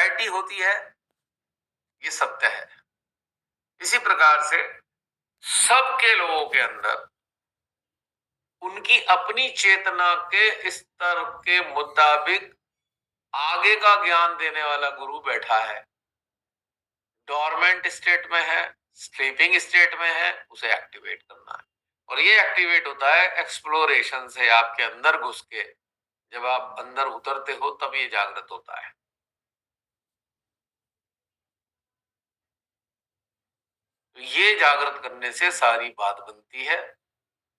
Anxiety होती है, ये सत्य है। इसी प्रकार से सबके लोगों के अंदर उनकी अपनी चेतना के स्तर के मुताबिक आगे का ज्ञान देने वाला गुरु बैठा है। डोरमेंट स्टेट में है, स्लीपिंग स्टेट में है, उसे एक्टिवेट करना है। और ये एक्टिवेट होता है एक्सप्लोरेशन से, आपके अंदर घुस के। जब आप अंदर उतरते हो तब ये जागृत होता है। तो ये जागृत करने से सारी बात बनती है,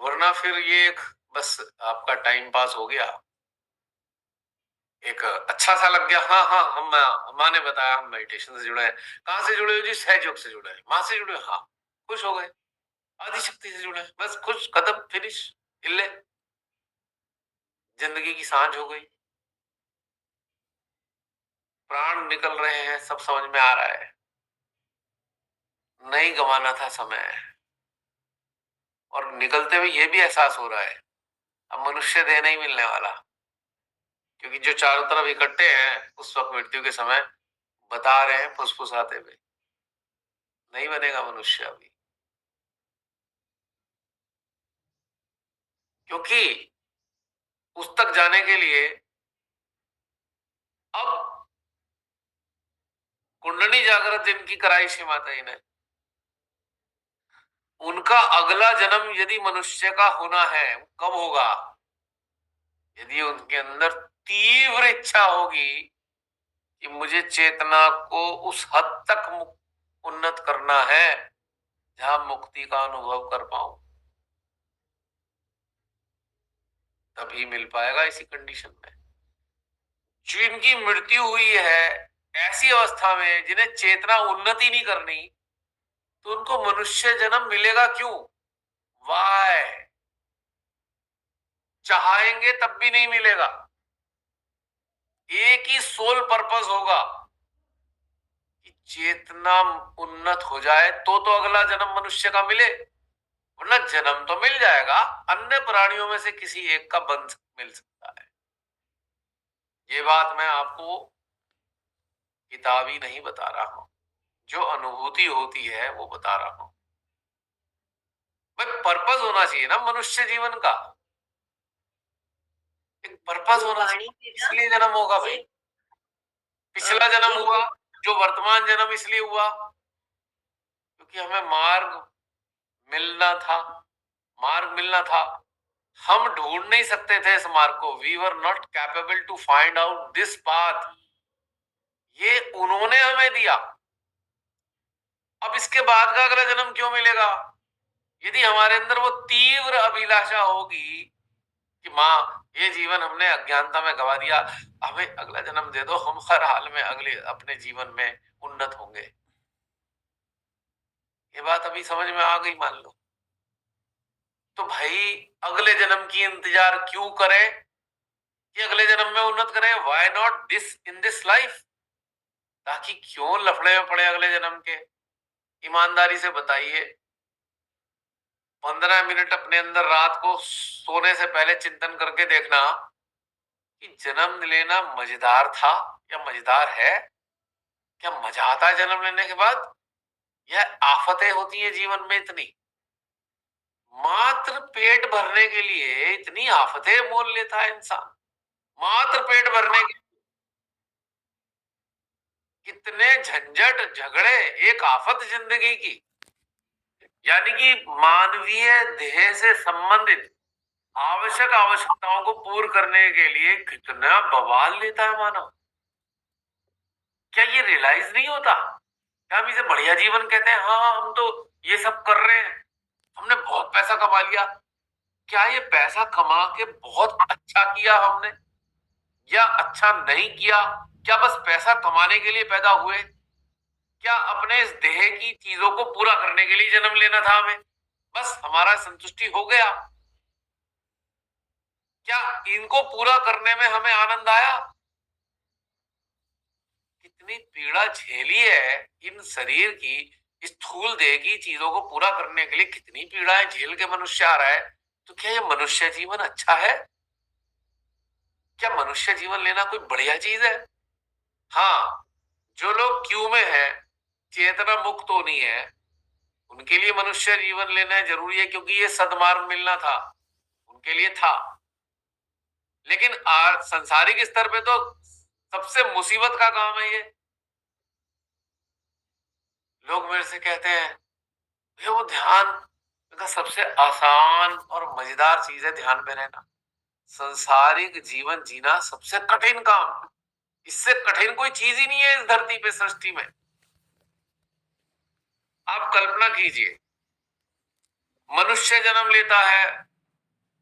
वरना फिर ये एक बस आपका टाइम पास हो गया, एक अच्छा सा लग गया। हाँ हाँ, हम माँ ने बताया हम मेडिटेशन से जुड़े हैं। कहाँ से जुड़े हो जी? सहज योग से जुड़े हैं। माँ से जुड़े? हाँ। खुश हो गए? आदि शक्ति से जुड़े हैं, बस खुश, खत्म, फिनिश, इल्ले, जिंदगी की सांझ हो गई, प्राण निकल रहे हैं, सब समझ में आ रहा है। नहीं गंवाना था समय, और निकलते हुए ये भी एहसास हो रहा है अब मनुष्य देह नहीं मिलने वाला, क्योंकि जो चारों तरफ इकट्ठे हैं उस वक्त मृत्यु के समय बता रहे हैं फुसफुसाते हुए, नहीं बनेगा मनुष्य अभी। क्योंकि उस तक जाने के लिए अब कुंडली जागृत जिनकी कराई श्री माता जी ने, उनका अगला जन्म यदि मनुष्य का होना है, कब होगा? यदि उनके अंदर तीव्र इच्छा होगी कि मुझे चेतना को उस हद तक उन्नत करना है जहां मुक्ति का अनुभव कर पाऊं, तभी मिल पाएगा इसी कंडीशन में। जिनकी मृत्यु हुई है ऐसी अवस्था में, जिन्हें चेतना उन्नति नहीं करनी, तो उनको मनुष्य जन्म मिलेगा क्यों? वाय? चाहेंगे तब भी नहीं मिलेगा। एक ही सोल पर्पस होगा कि चेतना उन्नत हो जाए तो अगला जन्म मनुष्य का मिले, वरना जन्म तो मिल जाएगा, अन्य प्राणियों में से किसी एक का मिल सकता है। ये बात मैं आपको किताबी नहीं बता रहा हूं, जो अनुभूति होती है वो बता रहा हूं। भाई पर्पस होना चाहिए ना मनुष्य जीवन का, एक पर्पस होना चाहिए, इसलिए जन्म होगा भाई। पिछला जन्म हुआ, जो वर्तमान जन्म इसलिए हुआ क्योंकि हमें मार्ग मिलना था। हम ढूंढ नहीं सकते थे इस मार्ग को, we were not capable to find out this path. ये उन्होंने हमें दिया। अब इसके बाद का अगला जन्म क्यों मिलेगा? यदि हमारे अंदर वो तीव्र अभिलाषा होगी कि माँ ये जीवन हमने अज्ञानता में गवा दिया, हमें अगला जन्म दे दो, हम हर हाल में अगले अपने जीवन में उन्नत होंगे। ये बात अभी समझ में आ गई मान लो, तो भाई अगले जन्म की इंतजार क्यों करें कि अगले जन्म में उन्नत करें? Why not this in this life? ताकि क्यों लफड़े में पड़े अगले जन्म के? ईमानदारी से बताइए, 15 मिनट अपने अंदर रात को सोने से पहले चिंतन करके देखना कि जन्म लेना मजेदार था या मजेदार है? क्या मजा आता है जन्म लेने के बाद, या आफतें होती है जीवन में इतनी? मात्र पेट भरने के लिए इतनी आफतें मोल लेता है इंसान, मात्र पेट भरने के कितने झंझट झगड़े, एक आफत जिंदगी की। यानी कि मानवीय देह से संबंधित आवश्यक आवश्यकताओं को पूर्ण करने के लिए कितना बवाल लेता है मानव। क्या ये रियलाइज नहीं होता? क्या हम इसे बढ़िया जीवन कहते हैं? हाँ हम तो ये सब कर रहे हैं, हमने बहुत पैसा कमा लिया। क्या ये पैसा कमा के बहुत अच्छा किया हमने, या अच्छा नहीं किया? क्या बस पैसा कमाने के लिए पैदा हुए? क्या अपने इस देह की चीजों को पूरा करने के लिए जन्म लेना था हमें, बस हमारा संतुष्टि हो गया? क्या इनको पूरा करने में हमें आनंद आया? कितनी पीड़ा झेली है इन शरीर की, स्थूल देह की चीजों को पूरा करने के लिए कितनी पीड़ाएं झेल के मनुष्य आ रहा है। तो क्या ये मनुष्य जीवन अच्छा है? क्या मनुष्य जीवन लेना कोई बढ़िया चीज है? हाँ, जो लोग क्यू में है, चेतना मुक्त होनी है, उनके लिए मनुष्य जीवन लेना जरूरी है, क्योंकि ये सदमार्ग मिलना था, उनके लिए था। लेकिन संसारिक स्तर पे तो सबसे मुसीबत का काम है ये। लोग मेरे से कहते हैं ये वो ध्यान का सबसे आसान और मजेदार चीज है, ध्यान में रहना। संसारिक जीवन जीना सबसे कठिन काम, इससे कठिन कोई चीज ही नहीं है इस धरती पे, सृष्टि में। आप कल्पना कीजिए, मनुष्य जन्म लेता है,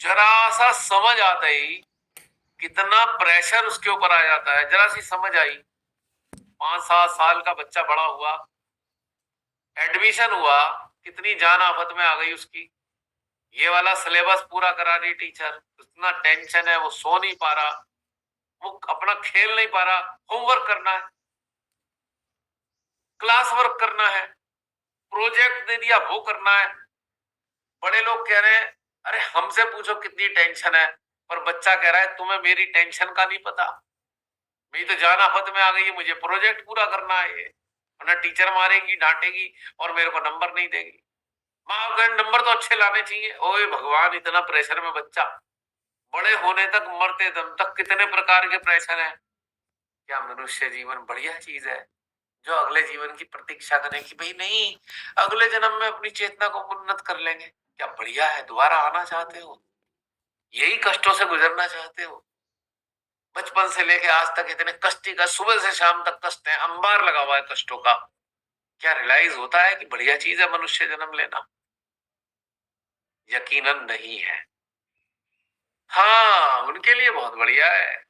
जरा सा समझ आता ही कितना प्रेशर उसके ऊपर आ जाता है। जरा सी समझ आई, 5-7 साल का बच्चा बड़ा हुआ, एडमिशन हुआ, कितनी जान आफत में आ गई उसकी। ये वाला सिलेबस पूरा करा रही टीचर, इतना टेंशन है, वो सो नहीं पा रहा, वो अपना खेल नहीं पा रहा, होमवर्क करना है, क्लास वर्क करना है, प्रोजेक्ट दे दिया वो करना है। बड़े लोग कह रहे हैं अरे हमसे पूछो कितनी टेंशन है, पर बच्चा कह रहा है तुम्हें मेरी टेंशन का नहीं पता, मेरी तो जान आफत में आ गई है, मुझे प्रोजेक्ट पूरा करना है ये, वरना टीचर मारेगी, डांटेगी और मेरे को नंबर नहीं देगी। माँ का नंबर तो अच्छे लाने चाहिए। ओए भगवान, इतना प्रेशर में बच्चा, बड़े होने तक, मरते दम तक कितने प्रकार के प्रेशर है। क्या मनुष्य जीवन बढ़िया चीज है जो अगले जीवन की प्रतीक्षा करें कि भाई नहीं, अगले जन्म में अपनी चेतना को उन्नत कर लेंगे? क्या बढ़िया है, दोबारा आना चाहते हो, यही कष्टों से गुजरना चाहते हो? बचपन से लेके आज तक इतने कष्टी का, सुबह से शाम तक कष्ट है, अंबार लगा हुआ है कष्टों का। क्या रियलाइज होता है कि बढ़िया चीज है मनुष्य जन्म लेना? यकीनन नहीं है। हाँ, उनके लिए बहुत बढ़िया है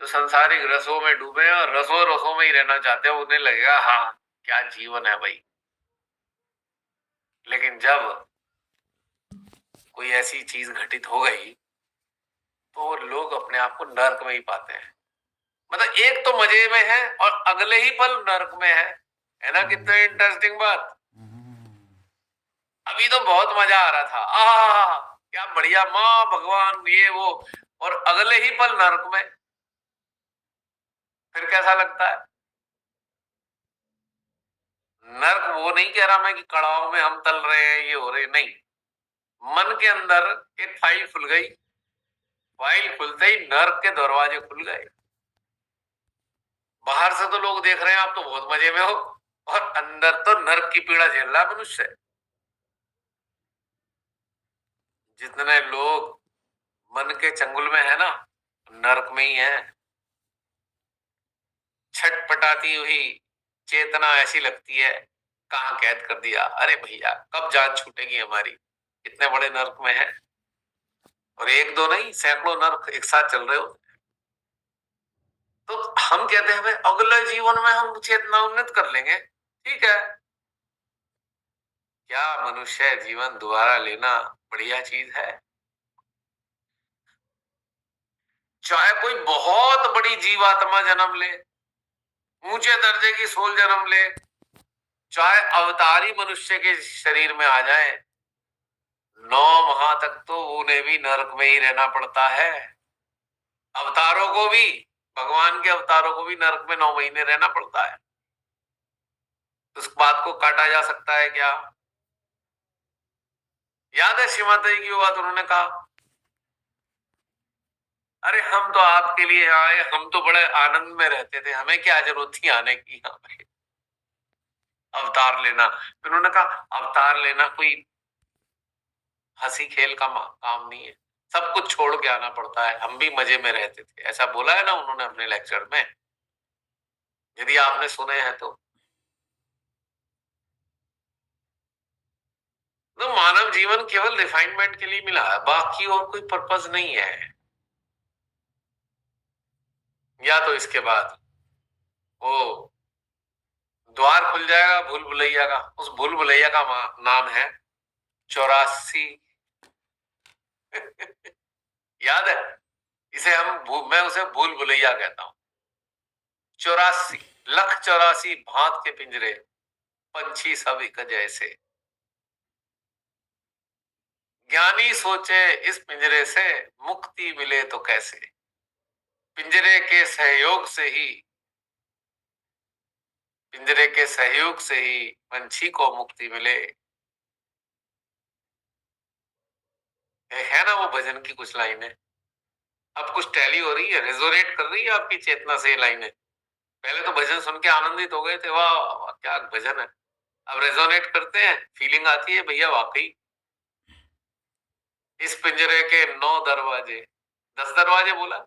जो संसारिक रसों में डूबे हैं और रसों रसों में ही रहना चाहते हो, उन्हें लगेगा हाँ क्या जीवन है भाई। लेकिन जब कोई ऐसी चीज घटित हो गई तो लोग अपने आप को नर्क में ही पाते हैं। मतलब एक तो मजे में है और अगले ही पल नर्क में है ना? कितने इंटरेस्टिंग बात। अभी तो बहुत मजा आ रहा था, क्या बढ़िया, माँ भगवान ये वो, और अगले ही पल नर्क में। फिर कैसा लगता है? नर्क वो नहीं कह रहा मैं कि कड़ाव में हम तल रहे हैं, ये हो रहे, नहीं। मन के अंदर एक फाइल खुल गई, फाइल खुलते ही नर्क के दरवाजे खुल गए। बाहर से तो लोग देख रहे हैं आप तो बहुत मजे में हो, और अंदर तो नर्क की पीड़ा झेल रहा है मनुष्य। जितने लोग मन के चंगुल में है ना, नर्क में ही है। छटपटाती हुई चेतना ऐसी लगती है, कहाँ कैद कर दिया, अरे भैया कब जान छूटेगी हमारी, इतने बड़े नर्क में है। और एक दो नहीं, सैकड़ों नर्क एक साथ चल रहे हो। तो हम कहते हैं भाई अगले जीवन में हम चेतना उन्नत कर लेंगे, ठीक है। क्या मनुष्य जीवन दोबारा लेना बढ़िया चीज है? चाहे कोई बहुत बड़ी जीवात्मा जन्म ले, ऊंचे दर्जे की सोल जन्म ले, चाहे अवतारी मनुष्य के शरीर में आ जाए, 9 माह तक तो उन्हें भी नरक में ही रहना पड़ता है। अवतारों को भी, भगवान के अवतारों को भी नरक में 9 महीने रहना पड़ता है। उस बात को काटा जा सकता है क्या? याद है श्रीमाता जी की बात, उन्होंने कहा अरे हम तो आपके लिए आए, हम तो बड़े आनंद में रहते थे, हमें क्या जरूरत थी आने की यहाँ पे, अवतार लेना। फिर उन्होंने कहा अवतार लेना कोई हंसी खेल का काम नहीं है, सब कुछ छोड़ के आना पड़ता है, हम भी मजे में रहते थे, ऐसा बोला है ना उन्होंने अपने लेक्चर में, यदि आपने सुने हैं तो। तो मानव जीवन केवल रिफाइनमेंट के लिए मिला है, बाकी और कोई पर्पस नहीं है। या तो इसके बाद वो द्वार खुल जाएगा भूल भुलैया का, उस भूल भुलैया का नाम है 84। याद है? इसे मैं उसे भूल भुलैया कहता हूं। 84 लाख 84 भांत के पिंजरे, पंछी सब एक जैसे। ज्ञानी सोचे इस पिंजरे से मुक्ति मिले तो कैसे, पिंजरे के सहयोग से ही पिंजरे के सहयोग से ही पंछी को मुक्ति मिले। है ना वो भजन की कुछ लाइनें। अब कुछ टैली हो रही है, रेजोनेट कर रही है आपकी चेतना से ये लाइनें। पहले तो भजन सुन के आनंदित हो गए थे, वाह वाह, क्या भजन है। अब रेजोनेट करते हैं, फीलिंग आती है, भैया वाकई इस पिंजरे के 9 दरवाजे, 10 दरवाजे बोला,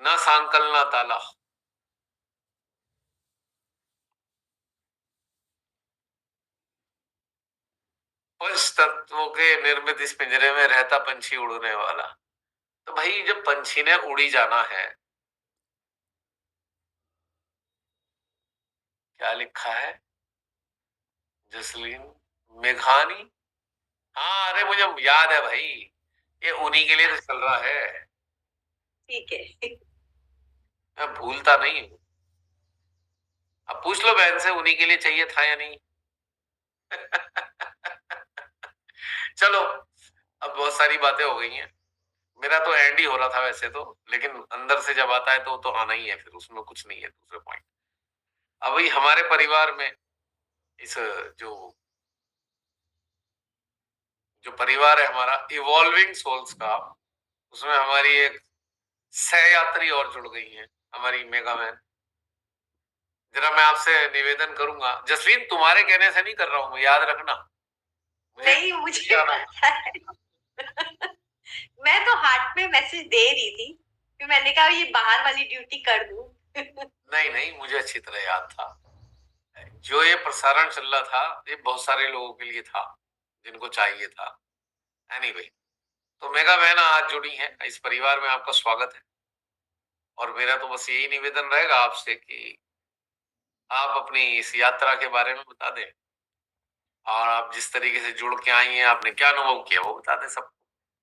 ना सांकल ना ताला। पंच तत्वों के निर्मित इस पिंजरे में रहता पंछी उड़ने वाला। तो भाई जब पंछी ने उड़ी जाना है, क्या लिखा है जसलीन मेघानी। हाँ अरे मुझे याद है भाई, ये उन्हीं के लिए तो चल रहा है। ठीक है। मैं भूलता नहीं हूँ। अब पूछ लो बहन से, उन्हीं के लिए चाहिए था या नहीं। चलो, अब बहुत सारी बातें हो गई हैं। मेरा तो एंड ही हो रहा था वैसे तो, लेकिन अंदर से जब आता है तो आना ही है, फिर उसमें कुछ नहीं है दूसरे पॉइंट। अभी हमारे परिवार में इस जो जो परिवार है हमारा इवॉल्विंग सोल्स का, उसमें हमारी एक सहयात्री और जुड़ गई है, हमारी मेगा मैन। जरा मैं आपसे निवेदन करूंगा, जसलीन तुम्हारे कहने से नहीं कर रहा हूं मैं, याद रखना। नहीं मुझे पता है। मैं तो हार्ट में मैसेज दे रही थी, फिर मैंने कहा ये बाहर वाली ड्यूटी कर दूं। नहीं नहीं, मुझे अच्छी तरह याद था। जो ये प्रसारण चल रहा था, ये बहुत सारे लोगों के लिए था जिनको चाहिए था। एनीवे, तो मेगा बहन आज जुड़ी है, इस परिवार में आपका स्वागत है। और मेरा तो बस यही निवेदन रहेगा आपसे कि आप अपनी इस यात्रा के बारे में बता दें, और आप जिस तरीके से जुड़ के आई हैं, आपने क्या अनुभव किया वो बता दें सबको।